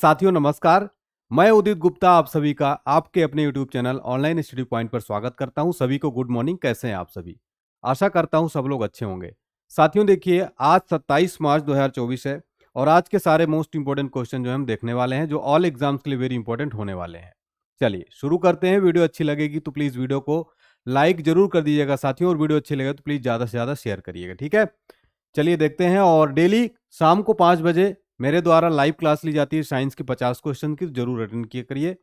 साथियों नमस्कार। मैं उदित गुप्ता आप सभी का आपके अपने YouTube channel online study point पर स्वागत करता हूं। सभी को गुड मॉर्निंग। कैसे हैं आप सभी? आशा करता हूं सब लोग अच्छे होंगे। साथियों देखिए, आज 27 मार्च 2024 है और आज के सारे मोस्ट इंपोर्टेंट क्वेश्चन जो हम देखने वाले हैं, जो ऑल एग्जाम्स के लिए वेरी इंपॉर्टेंट होने वाले हैं। चलिए शुरू करते हैं। वीडियो अच्छी लगेगी तो प्लीज वीडियो को लाइक जरूर कर दीजिएगा साथियों, और वीडियो अच्छी लगे तो प्लीज ज्यादा से ज्यादा शेयर करिएगा, ठीक है? चलिए देखते हैं। और डेली शाम को 5 बजे मेरे द्वारा लाइव क्लास ली जाती है साइंस के 50 क्वेश्चन की, जरूर अटेंड किया करिए।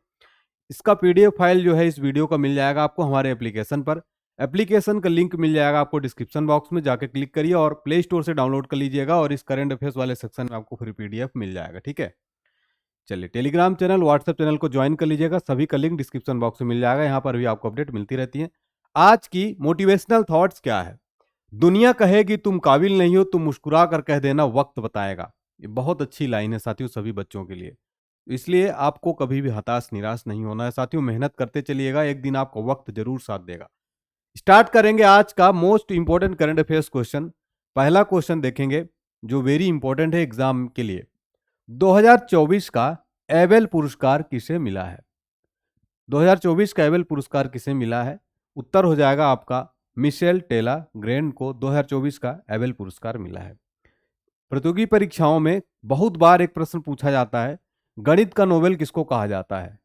इसका पीडीएफ फाइल जो है इस वीडियो का मिल जाएगा आपको हमारे एप्लीकेशन पर। एप्लीकेशन का लिंक मिल जाएगा आपको डिस्क्रिप्शन बॉक्स में, जाके क्लिक करिए और प्ले स्टोर से डाउनलोड कर लीजिएगा, और इस करंट अफेयर्स वाले सेक्शन में आपको फ्री पीडीएफ मिल जाएगा, ठीक है? चलिए, टेलीग्राम चैनल, व्हाट्सएप चैनल को ज्वाइन कर लीजिएगा, सभी का लिंक डिस्क्रिप्शन बॉक्स में मिल जाएगा। यहाँ पर भी आपको अपडेट मिलती रहती है। आज की मोटिवेशनल थॉट्स क्या है? दुनिया कहेगी तुम काबिल नहीं हो, तुम मुस्कुरा कर कह देना वक्त बताएगा। ये बहुत अच्छी लाइन है साथियों सभी बच्चों के लिए। इसलिए आपको कभी भी हताश निराश नहीं होना है साथियों। मेहनत करते चलिएगा, एक दिन आपको वक्त जरूर साथ देगा। स्टार्ट करेंगे आज का most important current affairs question. पहला क्वेश्चन देखेंगे जो वेरी इंपॉर्टेंट है एग्जाम के लिए। 2024 का एबेल पुरस्कार किसे मिला है? 2024 का एबेल पुरस्कार किसे मिला है? उत्तर हो जाएगा आपका मिशेल टेला ग्रैंड को 2024 का एबेल पुरस्कार मिला है। प्रतियोगी परीक्षाओं में बहुत बार एक प्रश्न पूछा जाता है, गणित का नोबेल किसको कहा जाता है?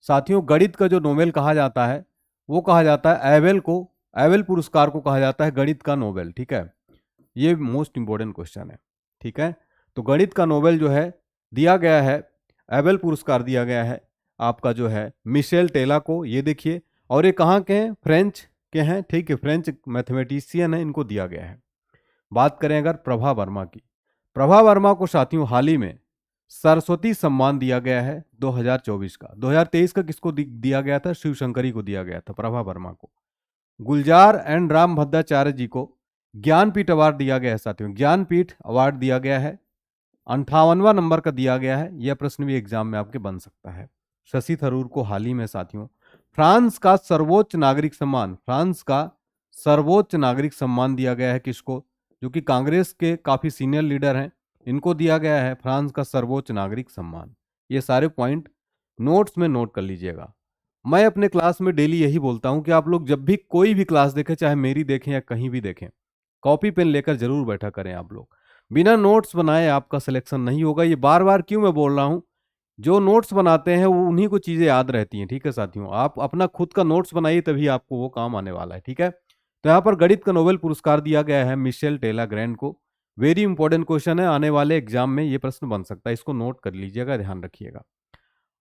साथियों, गणित का जो नोबेल कहा जाता है वो कहा जाता है एबेल को। एबेल पुरस्कार को कहा जाता है गणित का नोबेल, ठीक है? ये मोस्ट इंपॉर्टेंट क्वेश्चन है, ठीक है? तो गणित का नोबेल जो है दिया गया है, एबेल पुरस्कार दिया गया है आपका जो है मिशेल टेला को। ये देखिए, और ये कहाँ के हैं? फ्रेंच के हैं, ठीक है? फ्रेंच मैथमेटिशियन है, इनको दिया गया है। बात करें अगर प्रभा वर्मा की, प्रभा वर्मा को साथियों हाल ही में सरस्वती सम्मान दिया गया है 2024 का। 2023 का किसको दिया गया था? शिव शंकरी को दिया गया था, प्रभा वर्मा को। गुलजार एंड राम भद्राचार्य जी को ज्ञानपीठ अवार्ड दिया गया है साथियों। ज्ञानपीठ अवार्ड दिया गया है, 58वां नंबर का दिया गया है। यह प्रश्न भी एग्जाम में आपके बन सकता है। शशि थरूर को हाल ही में साथियों फ्रांस का सर्वोच्च नागरिक सम्मान, फ्रांस का सर्वोच्च नागरिक सम्मान दिया गया है किसको? जो कि कांग्रेस के काफी सीनियर लीडर हैं, इनको दिया गया है फ्रांस का सर्वोच्च नागरिक सम्मान। ये सारे पॉइंट नोट्स में नोट कर लीजिएगा। मैं अपने क्लास में डेली यही बोलता हूं कि आप लोग जब भी कोई भी क्लास देखें, चाहे मेरी देखें या कहीं भी देखें, कॉपी पेन लेकर जरूर बैठा करें आप लोग। बिना नोट्स बनाए आपका सिलेक्शन नहीं होगा। ये बार बार क्यों मैं बोल रहा हूं? जो नोट्स बनाते हैं वो उन्हीं को चीजें याद रहती हैं, ठीक है साथियों? आप अपना खुद का नोट्स बनाइए, तभी आपको वो काम आने वाला है, ठीक है? तो यहाँ पर गणित का नोबेल पुरस्कार दिया गया है मिशेल टेला ग्रैंड को। वेरी इंपॉर्टेंट क्वेश्चन है, आने वाले एग्जाम में ये प्रश्न बन सकता है, इसको नोट कर लीजिएगा, ध्यान रखिएगा।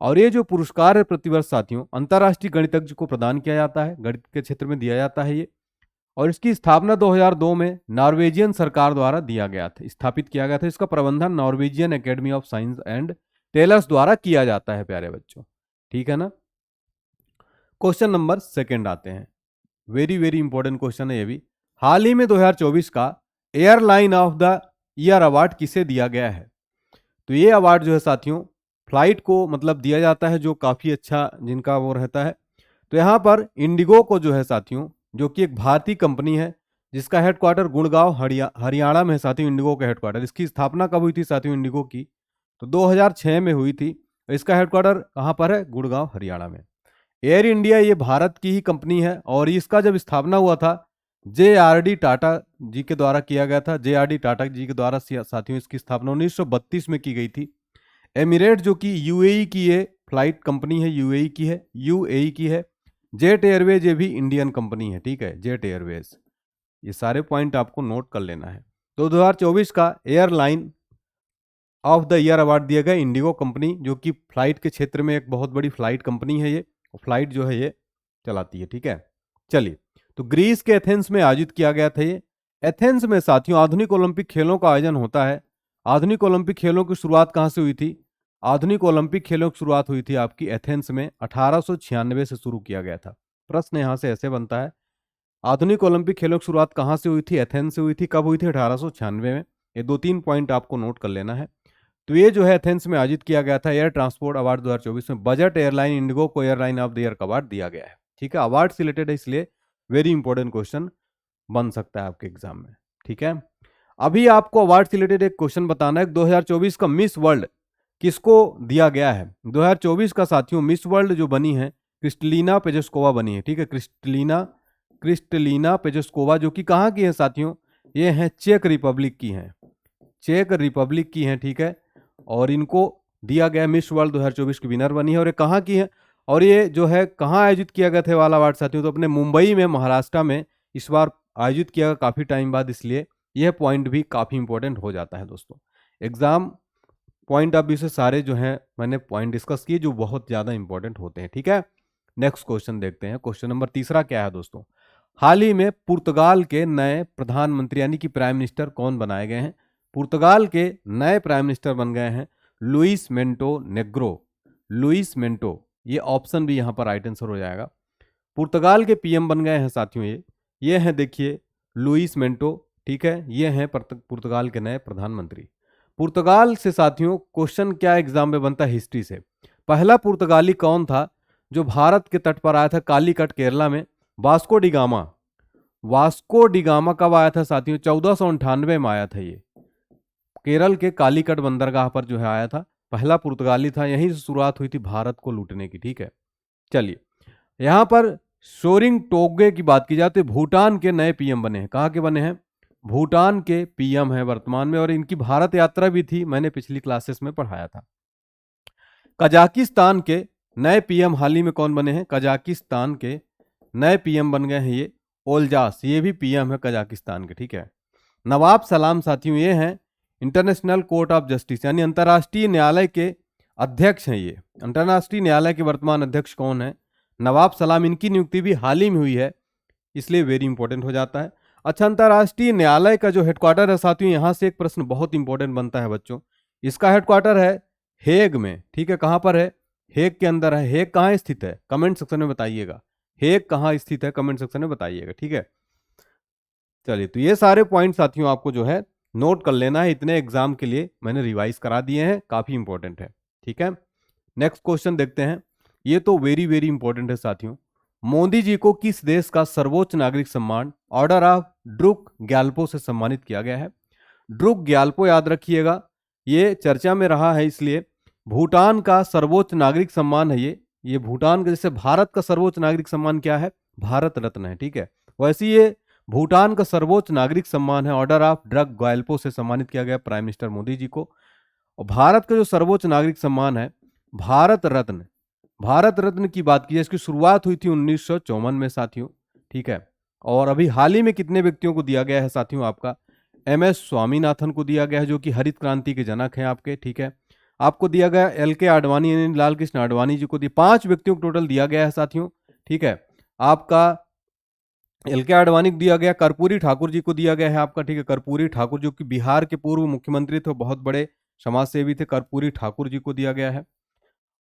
और ये जो पुरस्कार है प्रतिवर्ष साथियों अंतर्राष्ट्रीय गणितज्ञ को प्रदान किया जाता है, गणित के क्षेत्र में दिया जाता है ये। और इसकी स्थापना 2002 में नॉर्वेजियन सरकार द्वारा दिया गया था, स्थापित किया गया था। इसका प्रबंधन Norwegian Academy of Science and Letters द्वारा किया जाता है, प्यारे बच्चों, ठीक है ना? क्वेश्चन नंबर सेकंड आते हैं। वेरी वेरी इंपॉर्टेंट क्वेश्चन है ये भी। हाल ही में 2024 का airline of the year award किसे दिया गया है? तो ये अवार्ड जो है साथियों फ्लाइट को मतलब दिया जाता है, जो काफी अच्छा जिनका वो रहता है। तो यहाँ पर इंडिगो को जो है साथियों, जो कि एक भारतीय कंपनी है जिसका हेडक्वार्टर गुड़गांव हरियाणा में है साथियों, इंडिगो का हेडक्वार्टर। इसकी स्थापना कब हुई थी साथियों इंडिगो की? तो 2006 में हुई थी। इसका हेडक्वार्टर कहाँ पर है? गुड़गांव हरियाणा में। एयर इंडिया ये भारत की ही कंपनी है, और इसका जब स्थापना हुआ था JRD टाटा जी के द्वारा किया गया था। JRD टाटा जी के द्वारा साथियों इसकी स्थापना 1932 में की गई थी। एमिरेट जो कि यूएई की ये फ्लाइट कंपनी है, यूएई की है। जेट एयरवेज ये भी इंडियन कंपनी है, ठीक है? Jet Airways. ये सारे पॉइंट आपको नोट कर लेना है। तो 2024 का airline of the year award दिया गया इंडिगो कंपनी, जो कि फ्लाइट के क्षेत्र में एक बहुत बड़ी फ्लाइट कंपनी है। ये फ्लाइट जो है ये चलाती है, ठीक है? चलिए, तो ग्रीस के एथेंस में आयोजित किया गया था ये। एथेंस में साथियों आधुनिक ओलंपिक खेलों का आयोजन होता है। आधुनिक ओलंपिक खेलों की शुरुआत कहाँ से हुई थी? आधुनिक ओलंपिक खेलों की शुरुआत हुई थी आपकी एथेंस में 1896 से शुरू किया गया था। प्रश्न यहां से ऐसे बनता है, आधुनिक ओलंपिक खेलों की शुरुआत कहां से हुई थी? एथेंस से हुई थी। कब हुई थी? 1896 में। ये 2-3 पॉइंट आपको नोट कर लेना है। तो ये जो है एथेंस में आयोजित किया गया था। एयर ट्रांसपोर्ट अवार्ड 2024 में बजट एयरलाइन इंडिगो को एयरलाइन ऑफ द ईयर का अवार्ड दिया गया है, ठीक है? अवार्ड से रिलेटेड है, इसलिए वेरी इंपॉर्टेंट क्वेश्चन बन सकता है आपके एग्जाम में, ठीक है? अभी आपको अवार्ड से रिलेटेड एक क्वेश्चन बताना है। 2024 का मिस वर्ल्ड किसको दिया गया है? 2024 का साथियों मिस वर्ल्ड जो बनी है क्रिस्टलिना पेजेस्कोवा बनी है, ठीक है, क्रिस्टलिना पेजेस्कोवा, जो कि कहाँ की है साथियों? ये हैं चेक रिपब्लिक की हैं, चेक रिपब्लिक की हैं, ठीक है। और इनको दिया गया मिस वर्ल्ड 2024 की विनर बनी है। और ये कहाँ की है, और ये जो है कहाँ आयोजित किया गया था वाला अवार्ड साथियों? तो अपने मुंबई में, महाराष्ट्र में इस बार आयोजित किया गया काफ़ी टाइम बाद, इसलिए यह पॉइंट भी काफ़ी इंपॉर्टेंट हो जाता है दोस्तों। एग्जाम पॉइंट ऑफ व्यू से सारे जो है मैंने पॉइंट डिस्कस किए जो बहुत ज़्यादा इंपॉर्टेंट होते हैं, ठीक है। नेक्स्ट क्वेश्चन देखते हैं। क्वेश्चन नंबर तीसरा क्या है दोस्तों? हाल ही में पुर्तगाल के नए प्रधानमंत्री यानी कि प्राइम मिनिस्टर कौन बनाए गए हैं? पुर्तगाल के नए प्राइम मिनिस्टर बन गए हैं लुइस मेंटो नेग्रो। लुइस मेंटो, ये ऑप्शन भी यहाँ पर राइट आंसर हो जाएगा। पुर्तगाल के पीएम बन गए हैं साथियों ये हैं देखिए लुइस मेंटो, ठीक है। ये हैं पुर्तगाल के नए प्रधानमंत्री। पुर्तगाल से साथियों क्वेश्चन क्या एग्जाम में बनता है हिस्ट्री से? पहला पुर्तगाली कौन था जो भारत के तट पर आया था कालीकट केरला में? Vasco D gamma. Vasco D gamma कब आया था साथियों? 1498 में आया था ये, केरल के कालीकट बंदरगाह पर जो है आया था। पहला पुर्तगाली था, यहीं से शुरुआत हुई थी भारत को लूटने की, ठीक है। चलिए यहां पर शोरिंग टोगे की बात की जाए तो भूटान के नए पीएम बने हैं। कहाँ के बने हैं? भूटान के पीएम है वर्तमान में, और इनकी भारत यात्रा भी थी, मैंने पिछली क्लासेस में पढ़ाया था। कजाकिस्तान के नए पीएम हाल ही में कौन बने हैं? कजाकिस्तान के नए पीएम बन गए हैं ये ओल्जास, ये भी पीएम है कजाकिस्तान के, ठीक है। नवाब सलाम साथियों ये हैं इंटरनेशनल कोर्ट ऑफ जस्टिस यानी अंतर्राष्ट्रीय न्यायालय के अध्यक्ष हैं। ये अंतर्राष्ट्रीय न्यायालय के वर्तमान अध्यक्ष कौन है? नवाब सलाम। इनकी नियुक्ति भी हाल ही में हुई है, इसलिए वेरी इंपॉर्टेंट हो जाता है। अच्छा, अंतर्राष्ट्रीय न्यायालय का जो हेडक्वार्टर है साथियों, यहां से एक प्रश्न बहुत इंपॉर्टेंट बनता है बच्चों। इसका हेडक्वार्टर है हेग में, ठीक है। कहां पर है? हेग के अंदर है। हेग कहाँ स्थित है? कमेंट सेक्शन में बताइएगा। हेग कहाँ स्थित है? कमेंट सेक्शन में बताइएगा, ठीक है। चलिए तो ये सारे पॉइंट साथियों आपको जो है नोट कर लेना है, इतने एग्जाम के लिए मैंने रिवाइज करा दिए हैं, काफी इंपॉर्टेंट है, ठीक है। नेक्स्ट क्वेश्चन देखते हैं। ये तो वेरी वेरी इंपॉर्टेंट है साथियों। मोदी जी को किस देश का सर्वोच्च नागरिक सम्मान ऑर्डर ऑफ ड्रुक ग्याल्पो से सम्मानित किया गया है? ड्रुक ग्याल्पो याद रखिएगा, ये चर्चा में रहा है, इसलिए भूटान का सर्वोच्च नागरिक सम्मान है ये भूटान का, जैसे भारत का सर्वोच्च नागरिक सम्मान क्या है? भारत रत्न है, ठीक है। वैसे ये भूटान का सर्वोच्च नागरिक सम्मान है ऑर्डर ऑफ ड्रग ग्याल्पो से सम्मानित किया गया प्राइम मिनिस्टर मोदी जी को। और भारत का जो सर्वोच्च नागरिक सम्मान है भारत रत्न, भारत रत्न की बात की जाए इसकी शुरुआत हुई थी 1954 में साथियों, ठीक है। और अभी हाल ही में कितने व्यक्तियों को दिया गया है साथियों? आपका MS स्वामीनाथन को दिया गया है जो कि हरित क्रांति के जनक हैं आपके, ठीक है। आपको दिया गया LK आडवाणी यानी लाल कृष्ण आडवाणी जी को दिया, 5 व्यक्तियों को टोटल दिया गया है साथियों, ठीक है। आपका LK आडवाणी को दिया गया, कर्पूरी ठाकुर जी को दिया गया है आपका, ठीक है। कर्पूरी ठाकुर जो कि बिहार के पूर्व मुख्यमंत्री थे, बहुत बड़े समाज सेवी थे, कर्पूरी ठाकुर जी को दिया गया है।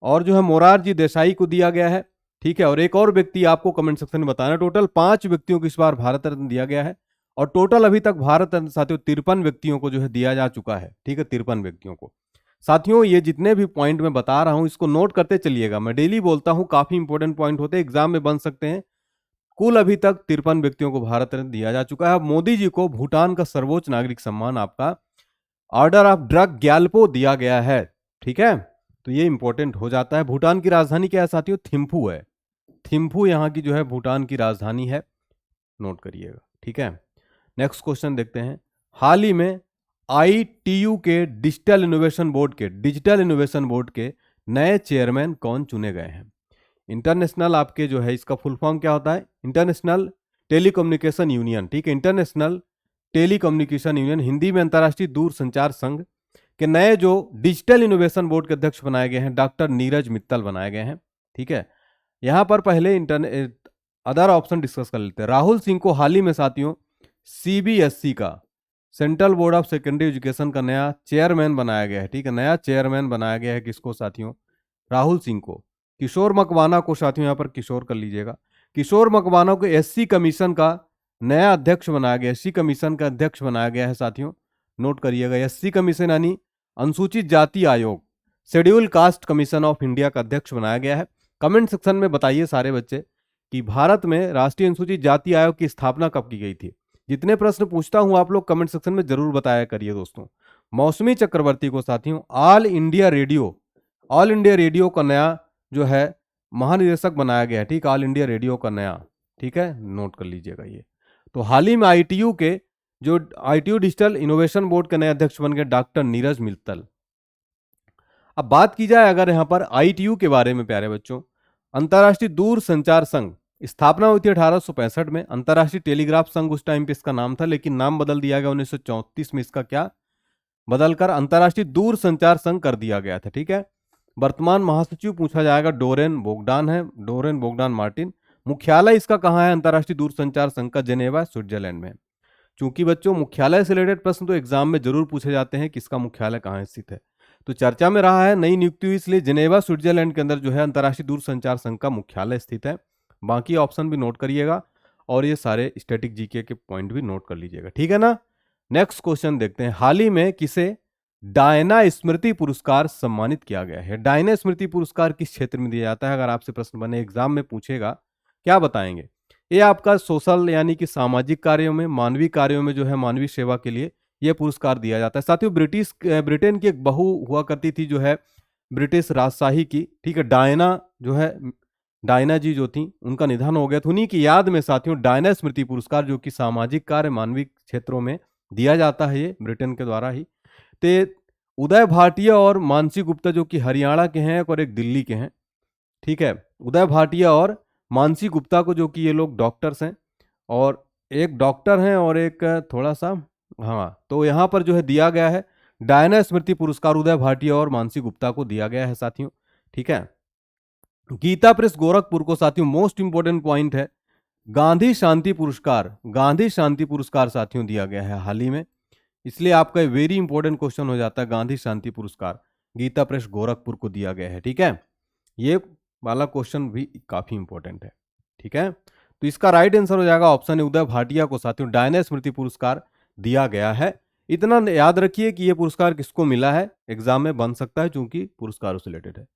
और जो है मोरारजी देसाई को दिया गया है, ठीक है। और एक और व्यक्ति आपको कमेंट सेक्शन में बताना। टोटल 5 व्यक्तियों को इस बार भारत रत्न दिया गया है, और टोटल अभी तक भारत रत्न साथियों 53 व्यक्तियों को जो है दिया जा चुका है, ठीक है, 53 व्यक्तियों को। साथियों ये जितने भी पॉइंट मैं बता रहा हूं इसको नोट करते चलिएगा, मैं डेली बोलता हूं, काफी इंपॉर्टेंट पॉइंट होते हैं, एग्जाम में बन सकते हैं। कुल अभी तक 53 व्यक्तियों को भारत रत्न दिया जा चुका है। अब मोदी जी को भूटान का सर्वोच्च नागरिक सम्मान आपका ऑर्डर ऑफ ड्रग ग्याल्पो दिया गया है, ठीक है। तो ये इंपॉर्टेंट हो जाता है। भूटान की राजधानी क्या है साथियों? थिम्फू है। थिम्फू यहाँ की जो है भूटान की राजधानी है, नोट करिएगा, ठीक है। नेक्स्ट क्वेश्चन देखते हैं। हाल ही में ITU के डिजिटल इनोवेशन बोर्ड के नए चेयरमैन कौन चुने गए हैं? इंटरनेशनल आपके जो है इसका फुल फॉर्म क्या होता है? इंटरनेशनल टेलीकम्युनिकेशन यूनियन, ठीक है। इंटरनेशनल टेलीकम्युनिकेशन यूनियन, हिंदी में अंतर्राष्ट्रीय दूरसंचार संघ के नए जो डिजिटल इनोवेशन बोर्ड के अध्यक्ष बनाए गए हैं डॉक्टर नीरज मित्तल बनाए गए हैं, ठीक है। यहां पर पहले अदर ऑप्शन डिस्कस कर लेते हैं। राहुल सिंह को हाल ही में साथियों CBSE का, central board of secondary education का नया चेयरमैन बनाया गया है, ठीक है। नया चेयरमैन बनाया गया है किसको साथियों? राहुल सिंह को। किशोर मकवाना को साथियों यहाँ पर किशोर कर लीजिएगा, किशोर मकवाना को SC कमीशन का नया अध्यक्ष बनाया गया, SC कमीशन का अध्यक्ष बनाया गया है साथियों, नोट करिएगा। SC कमीशन यानी अनुसूचित जाति आयोग, schedule caste commission of India का अध्यक्ष बनाया गया है। कमेंट सेक्शन में बताइए सारे बच्चे कि भारत में राष्ट्रीय अनुसूचित जाति आयोग की स्थापना कब की गई थी? जितने प्रश्न पूछता हूं आप लोग कमेंट सेक्शन में जरूर बताया करिए दोस्तों। मौसमी चक्रवर्ती को साथियों ऑल इंडिया रेडियो का नया जो है महानिदेशक बनाया गया है। ठीक, ऑल इंडिया रेडियो का नया, ठीक है, नोट कर लीजिएगा ये। तो हाल ही में आईटीयू डिजिटल इनोवेशन बोर्ड के नए अध्यक्ष बन गए डॉक्टर नीरज मित्तल। अब बात की जाए अगर यहाँ पर आईटीयू के बारे में प्यारे बच्चों, अंतर्राष्ट्रीय दूर संचार संघ, स्थापना हुई थी 1865 में। अंतर्राष्ट्रीय टेलीग्राफ संघ उस टाइम पे इसका नाम था, लेकिन नाम बदल दिया गया 1934 में, इसका क्या बदलकर अंतर्राष्ट्रीय दूर संचार संघ कर दिया गया था। ठीक है, वर्तमान महासचिव पूछा जाएगा डोरेन बोगडान मार्टिन। मुख्यालय इसका कहाँ है? अंतर्राष्ट्रीय दूर संचार संघ का जेनेवा स्विट्जरलैंड में। चूंकि बच्चों मुख्यालय से रिलेटेड प्रश्न तो एग्जाम में जरूर पूछे जाते हैं कि इसका मुख्यालय कहाँ स्थित है, तो चर्चा में रहा है, नई नियुक्ति हुई, इसलिए जेनेवा स्विट्जरलैंड के अंदर जो है अंतर्राष्ट्रीय दूर संचार संघ का मुख्यालय स्थित है। बाकी ऑप्शन भी नोट करिएगा और ये सारे स्टैटिक जीके के पॉइंट भी नोट कर लीजिएगा, ठीक है ना। नेक्स्ट क्वेश्चन देखते हैं, हाल ही में किसे डायना स्मृति पुरस्कार सम्मानित किया गया है? डायना स्मृति पुरस्कार किस क्षेत्र में दिया जाता है? अगर आपसे प्रश्न बने एग्जाम में पूछेगा, क्या बताएंगे? ये आपका सोशल यानी कि सामाजिक कार्यों में, मानवीय कार्यों में जो है मानवीय सेवा के लिए यह पुरस्कार दिया जाता है। साथियों ब्रिटेन की एक बहू हुआ करती थी जो है ब्रिटिश राजशाही की, ठीक है, डायना जी जो थी, उनका निधन हो गया था। उन्हीं की याद में साथियों डायना स्मृति पुरस्कार जो कि सामाजिक कार्य मानवीय क्षेत्रों में दिया जाता है, ये ब्रिटेन के द्वारा ही। ते उदय भाटिया और मानसी गुप्ता जो कि हरियाणा के हैं और एक दिल्ली के हैं, ठीक है, उदय भाटिया और मानसी गुप्ता को, जो कि ये लोग डॉक्टर्स हैं, और एक डॉक्टर हैं और एक थोड़ा सा, हाँ, तो यहाँ पर जो है दिया गया है डायना स्मृति पुरस्कार उदय भाटिया और मानसी गुप्ता को दिया गया है साथियों, ठीक है। गीता प्रेस गोरखपुर को साथियों मोस्ट इंपोर्टेंट पॉइंट है, गांधी शांति पुरस्कार साथियों दिया गया है हाल ही में, इसलिए आपका वेरी इंपॉर्टेंट क्वेश्चन हो जाता है। गांधी शांति पुरस्कार गीता प्रेस गोरखपुर को दिया गया है, ठीक है, ये वाला क्वेश्चन भी काफी इंपॉर्टेंट है, ठीक है। तो इसका राइट आंसर हो जाएगा ऑप्शन है, उदय भाटिया को साथियों डायना स्मृति पुरस्कार दिया गया है। इतना याद रखिए कि यह पुरस्कार किसको मिला है, एग्जाम में बन सकता है चूंकि पुरस्कारों से रिलेटेड है।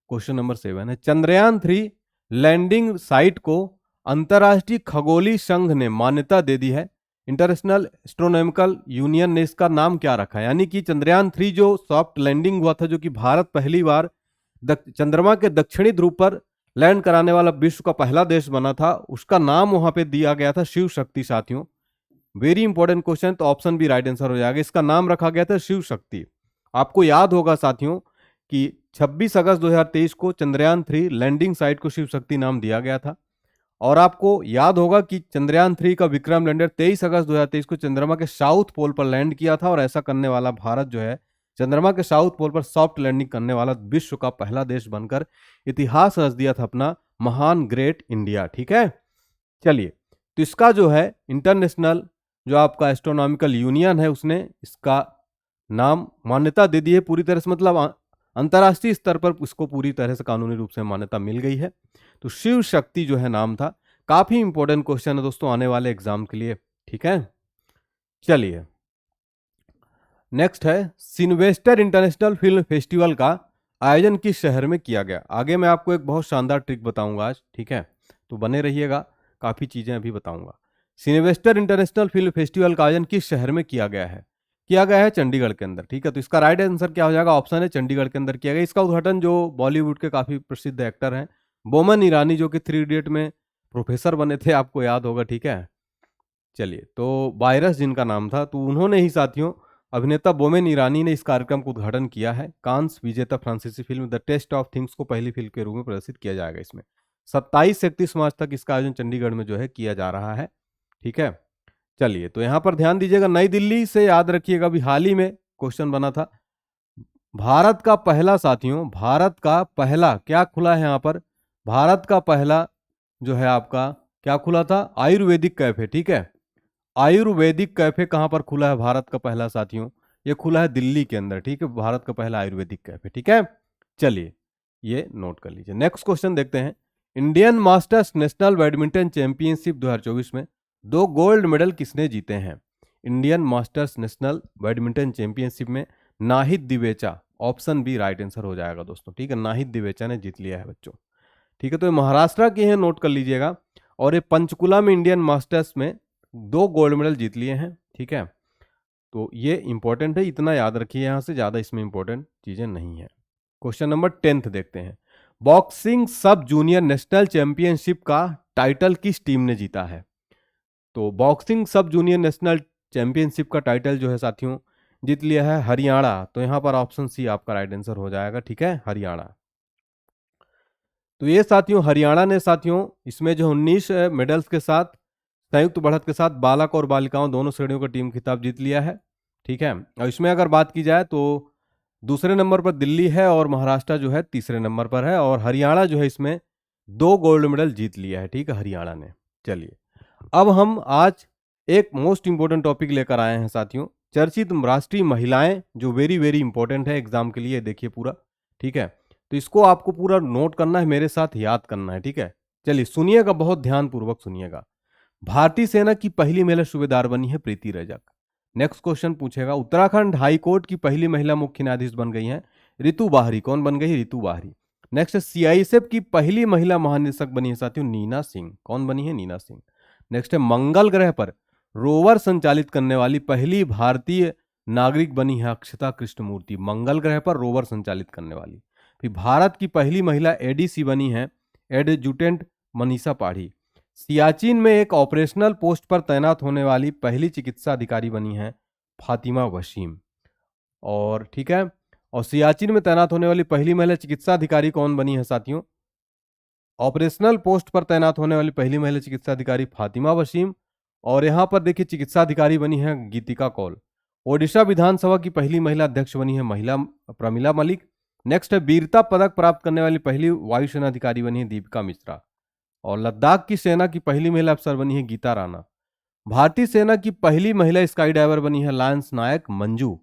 क्वेश्चन नंबर 7 है, चंद्रयान 3 लैंडिंग साइट को अंतरराष्ट्रीय खगोलीय संघ ने मान्यता दे दी है। इंटरनेशनल एस्ट्रोनॉमिकल यूनियन ने इसका नाम क्या रखा है? यानी कि चंद्रयान 3 जो सॉफ्ट लैंडिंग हुआ था, जो कि भारत पहली बार चंद्रमा के दक्षिणी ध्रुव पर लैंड कराने वाला विश्व का पहला देश बना था, उसका नाम वहां पे दिया गया था शिव शक्ति साथियों। वेरी इंपॉर्टेंट क्वेश्चन, तो ऑप्शन भी राइट आंसर हो जाएगा। इसका नाम रखा गया था शिव शक्ति। आपको याद होगा साथियों कि 26 अगस्त 2023 को चंद्रयान 3 लैंडिंग साइट को शिव शक्ति नाम दिया गया था, और आपको याद होगा कि चंद्रयान 3 का विक्रम लैंडर 23 अगस्त 2023 को चंद्रमा के साउथ पोल पर लैंड किया था, और ऐसा करने वाला भारत जो है चंद्रमा के साउथ पोल पर सॉफ्ट लैंडिंग करने वाला विश्व का पहला देश बनकर इतिहास रच दिया था अपना, महान ग्रेट इंडिया, ठीक है। चलिए, तो इसका जो है इंटरनेशनल जो आपका एस्ट्रोनॉमिकल यूनियन है उसने इसका नाम मान्यता दे दी है पूरी तरह से, मतलब अंतर्राष्ट्रीय स्तर पर इसको पूरी तरह से कानूनी रूप से मान्यता मिल गई है। तो शिव शक्ति जो है नाम था। काफी इंपॉर्टेंट क्वेश्चन है दोस्तों आने वाले एग्जाम के लिए, ठीक है। चलिए, नेक्स्ट है, सिल्वेस्टर इंटरनेशनल फिल्म फेस्टिवल का आयोजन किस शहर में किया गया? आगे मैं आपको एक बहुत शानदार ट्रिक बताऊंगा आज, ठीक है, तो बने रहिएगा, काफी चीजें अभी बताऊंगा। सिल्वेस्टर इंटरनेशनल फिल्म फेस्टिवल का आयोजन किस शहर में किया गया है? किया गया है चंडीगढ़ के अंदर, ठीक है। तो इसका राइट आंसर क्या हो जाएगा? ऑप्शन है चंडीगढ़ के अंदर किया गया। इसका उद्घाटन जो बॉलीवुड के काफी प्रसिद्ध एक्टर हैं बोमन ईरानी, जो कि 3 इडियट में प्रोफेसर बने थे, आपको याद होगा, ठीक है। चलिए, तो वायरस जिनका नाम था, तो उन्होंने ही साथियों, अभिनेता बोमन ईरानी ने इस कार्यक्रम का उद्घाटन किया है। कांस विजेता फ्रांसीसी film The Taste of Things को पहली फिल्म के रूप में प्रदर्शित किया जाएगा। इसमें 27 से 31 मार्च तक इसका आयोजन चंडीगढ़ में जो है किया जा रहा है, ठीक है। चलिए, तो यहां पर ध्यान दीजिएगा, नई दिल्ली से याद रखिएगा, अभी हाल ही में क्वेश्चन बना था। भारत का पहला साथियों, भारत का पहला क्या खुला है यहां पर? भारत का पहला जो है आपका क्या खुला था? आयुर्वेदिक कैफे, ठीक है। आयुर्वेदिक कैफे कहां पर खुला है भारत का पहला साथियों? ये खुला है दिल्ली के अंदर, ठीक है, भारत का पहला आयुर्वेदिक कैफे, ठीक है। चलिए, ये नोट कर लीजिए। नेक्स्ट क्वेश्चन देखते हैं, Indian masters national badminton championship 2024 में 2 गोल्ड मेडल किसने जीते हैं? Indian masters national badminton championship में Nahid दिवेचा, option B right answer हो जाएगा दोस्तों, ठीक है, नाहिद दिवेचा ने जीत लिया है बच्चों, ठीक है। तो ये महाराष्ट्र के हैं, नोट कर लीजिएगा, और ये पंचकुला में इंडियन मास्टर्स में 2 गोल्ड मेडल जीत लिए हैं, ठीक है। तो ये इंपॉर्टेंट है, इतना याद रखिए, यहाँ से ज़्यादा इसमें इंपॉर्टेंट चीज़ें नहीं है। क्वेश्चन नंबर 10th देखते हैं। बॉक्सिंग सब जूनियर नेशनल चैंपियनशिप का टाइटल किस टीम ने जीता है? तो बॉक्सिंग सब जूनियर नेशनल चैंपियनशिप का टाइटल जो है साथियों जीत लिया है हरियाणा। तो यहाँ पर ऑप्शन सी आपका राइट आंसर हो जाएगा, ठीक है, हरियाणा। तो ये साथियों हरियाणा ने साथियों इसमें जो 19 मेडल्स के साथ संयुक्त बढ़त के साथ बालक और बालिकाओं दोनों श्रेणियों का टीम खिताब जीत लिया है, ठीक है। और इसमें अगर बात की जाए तो दूसरे नंबर पर दिल्ली है और महाराष्ट्र जो है तीसरे नंबर पर है, और हरियाणा जो है इसमें 2 गोल्ड मेडल जीत लिया है, ठीक है, हरियाणा ने। चलिए अब हम आज एक मोस्ट इंपोर्टेंट टॉपिक लेकर आए हैं साथियों, चर्चित राष्ट्रीय महिलाएं, जो वेरी वेरी इंपॉर्टेंट है एग्जाम के लिए, देखिए पूरा, ठीक है। तो इसको आपको पूरा नोट करना है, मेरे साथ याद करना है, ठीक है। चलिए सुनिएगा, बहुत ध्यान पूर्वक सुनिएगा। भारतीय सेना की पहली महिला सूबेदार बनी है प्रीति रजक। नेक्स्ट क्वेश्चन पूछेगा, उत्तराखंड हाई कोर्ट की पहली महिला मुख्य न्यायाधीश बन गई हैं रितु बाहरी। कौन बन गई? रितु बाहरी। नेक्स्ट, सीआईएसएफ की पहली महिला महानिदेशक बनी है साथियों नीना सिंह। कौन बनी है? नीना सिंह। नेक्स्ट है, मंगल ग्रह पर रोवर संचालित करने वाली पहली भारतीय नागरिक बनी है अक्षता कृष्णमूर्ति। मंगल ग्रह पर रोवर संचालित करने वाली। फिर भारत की पहली महिला एडीसी बनी है एडजुटेंट मनीषा पाढ़ी। सियाचिन में एक ऑपरेशनल पोस्ट पर तैनात होने वाली पहली चिकित्सा अधिकारी बनी है फातिमा वसीम। और ठीक है, और सियाचिन में तैनात होने वाली पहली महिला चिकित्सा अधिकारी कौन बनी है साथियों? ऑपरेशनल पोस्ट पर तैनात होने वाली पहली महिला चिकित्सा अधिकारी फातिमा वसीम। और यहां पर देखिए चिकित्सा अधिकारी बनी है गीतिका कौल। ओडिशा विधानसभा की पहली महिला अध्यक्ष बनी है महिला प्रमिला मलिक। नेक्स्ट है, वीरता पदक प्राप्त करने वाली पहली वायुसेना अधिकारी बनी है दीपिका मिश्रा। और लद्दाख की सेना की पहली महिला अफसर बनी है गीता राणा। भारतीय सेना की पहली महिला स्काई डाइवर बनी है लांस नायक मंजू।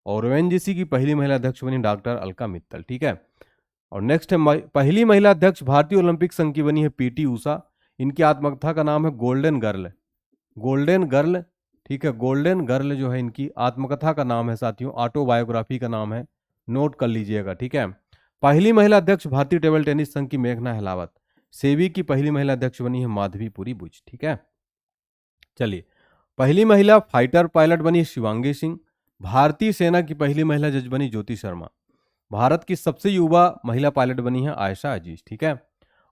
और ओएनजीसी की पहली महिला अध्यक्ष बनी डॉक्टर अलका मित्तल, ठीक है। और नेक्स्ट है, पहली महिला अध्यक्ष भारतीय ओलंपिक संघ की बनी है पीटी उषा। इनकी आत्मकथा का नाम है गोल्डन गर्ल। गोल्डन गर्ल, ठीक है, गोल्डन गर्ल जो है इनकी आत्मकथा का नाम है साथियों, ऑटोबायोग्राफी का नाम है, नोट कर लीजिएगा, ठीक है। पहली महिला अध्यक्ष भारतीय टेबल टेनिस संघ की मेघना अहलावत। सेबी की पहली महिला अध्यक्ष बनी है माधवीपुरी बुच, ठीक है। चलिए, पहली महिला फाइटर पायलट बनी शिवांगी सिंह। भारतीय सेना की पहली महिला जज बनी ज्योति शर्मा। भारत की सबसे युवा महिला पायलट बनी है आयशा अजीज, ठीक है।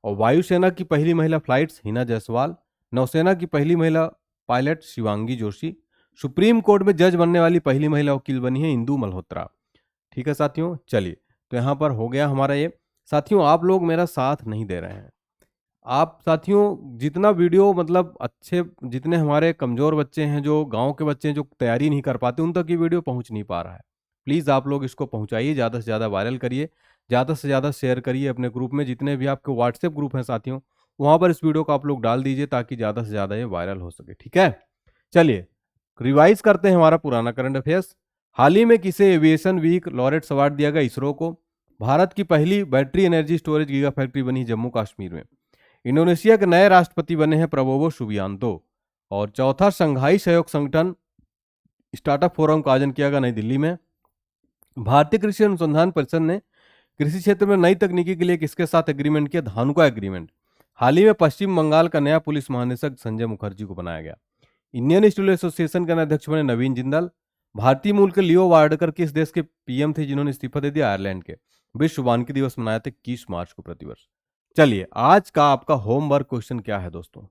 और वायुसेना की पहली महिला फ्लाइट्स हिना जायसवाल। नौसेना की पहली महिला pilot Shivangi Joshi. Supreme court में जज बनने वाली पहली महिला वकील बनी है इंदु मल्होत्रा, ठीक है साथियों। चलिए, तो यहां पर हो गया हमारा ये। साथियों आप लोग मेरा साथ नहीं दे रहे हैं। आप साथियों जितना वीडियो मतलब अच्छे, जितने हमारे कमज़ोर बच्चे हैं, जो गांव के बच्चे हैं, जो तैयारी नहीं कर पाते, उन तक ये वीडियो पहुंच नहीं पा रहा है। प्लीज़ आप लोग इसको पहुंचाइए, ज़्यादा से ज़्यादा वायरल करिए, ज़्यादा से ज़्यादा शेयर करिए अपने ग्रुप में, जितने भी आपके व्हाट्सएप ग्रुप हैं साथियों, वहाँ पर इस वीडियो को आप लोग डाल दीजिए ताकि ज़्यादा से ज़्यादा ये वायरल हो सके, ठीक है। चलिए रिवाइज करते हैं हमारा पुराना करंट अफेयर्स। हाल ही में किसे एविएशन वीक लॉरेट्स अवार्ड दिया गया? इसरो को। भारत की पहली battery energy storage giga factory बनी जम्मू कश्मीर में। इंडोनेशिया के नए राष्ट्रपति बने हैं प्रबोवो सुबियांतो। और चौथा, शंघाई सहयोग संगठन स्टार्टअप फोरम का आयोजन किया गया नई दिल्ली में। भारतीय कृषि अनुसंधान परिषद ने कृषि क्षेत्र में नई तकनीकी के लिए किसके साथ एग्रीमेंट किया? धानुका एग्रीमेंट। हाल ही में पश्चिम बंगाल का नया पुलिस महानिदेशक संजय मुखर्जी को बनाया गया। इंडियन स्टूल एसोसिएशन के अध्यक्ष बने नवीन जिंदाल। भारतीय मूल के लियो वार्डकर किस देश के पीएम थे जिन्होंने इस्तीफा दे दिया? आयरलैंड के। विश्व वानिकी दिवस मनाया था 21 मार्च को प्रतिवर्ष। चलिए, आज का आपका होमवर्क क्वेश्चन क्या है दोस्तों?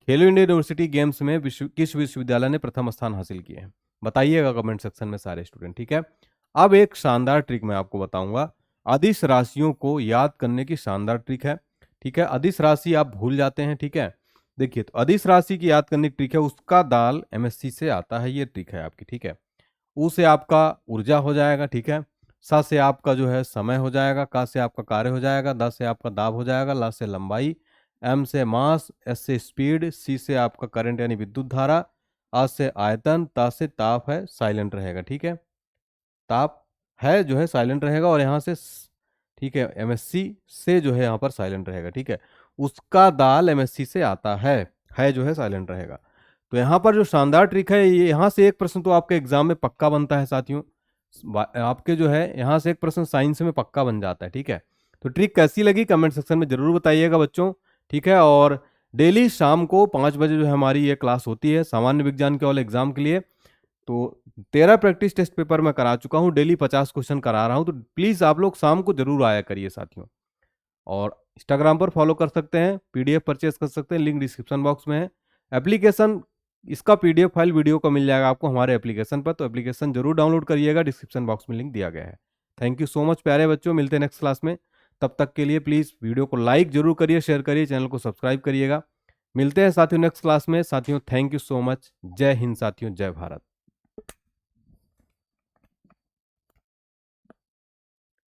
खेलो इंडिया यूनिवर्सिटी गेम्स में किस विश्वविद्यालय ने प्रथम स्थान हासिल किए हैं? बताइएगा कमेंट सेक्शन में सारे स्टूडेंट, ठीक है। अब एक शानदार ट्रिक मैं आपको बताऊंगा, अदिश राशियों को याद करने की शानदार ट्रिक है, ठीक है। अदिश राशि आप भूल जाते हैं, ठीक है। देखिए, तो अदिश राशि की याद करने की ट्रिक है, उसका दाल एमएससी से आता है, ये ट्रिक है आपकी, ठीक है। ऊ से आपका ऊर्जा हो जाएगा, ठीक है। सा से आपका जो है समय हो जाएगा, का से आपका कार्य हो जाएगा, दा से आपका दाब हो जाएगा, ला से लंबाई, एम से मास, एस से स्पीड, सी से आपका करंट यानी विद्युत धारा, आ से आयतन, ता से ताप है, साइलेंट रहेगा, ठीक है। ताप है जो है साइलेंट रहेगा, और यहाँ से ठीक है एमएससी से जो है यहाँ पर साइलेंट रहेगा, ठीक है। उसका दाल एमएससी से आता है जो है साइलेंट रहेगा। तो यहाँ पर जो शानदार ट्रिक है, ये यहाँ से एक प्रश्न तो आपके एग्जाम में पक्का बनता है साथियों, आपके जो है यहाँ से एक प्रश्न साइंस में पक्का बन जाता है, ठीक है। तो ट्रिक कैसी लगी कमेंट सेक्शन में जरूर बताइएगा बच्चों, ठीक है। और डेली शाम को 5 बजे जो है हमारी ये क्लास होती है सामान्य विज्ञान के वाले एग्जाम के लिए। तो 13 प्रैक्टिस टेस्ट पेपर मैं करा चुका हूँ, डेली 50 क्वेश्चन करा रहा हूँ। तो प्लीज़ आप लोग शाम को जरूर आया करिए साथियों। और इंस्टाग्राम पर फॉलो कर सकते हैं, पीडीएफ परचेज कर सकते हैं, लिंक डिस्क्रिप्शन बॉक्स में है। एप्लीकेशन, इसका पीडीएफ फाइल वीडियो का मिल जाएगा आपको हमारे एप्लीकेशन पर, तो एप्लीकेशन जरूर डाउनलोड करिएगा, डिस्क्रिप्शन बॉक्स में लिंक दिया गया है। थैंक यू सो मच प्यारे बच्चों, मिलते हैं नेक्स्ट क्लास में। तब तक के लिए प्लीज़ वीडियो को लाइक जरूर करिए, शेयर करिए, चैनल को सब्सक्राइब करिएगा। मिलते हैं साथियों नेक्स्ट क्लास में। साथियों थैंक यू सो मच। जय हिंद साथियों, जय भारत।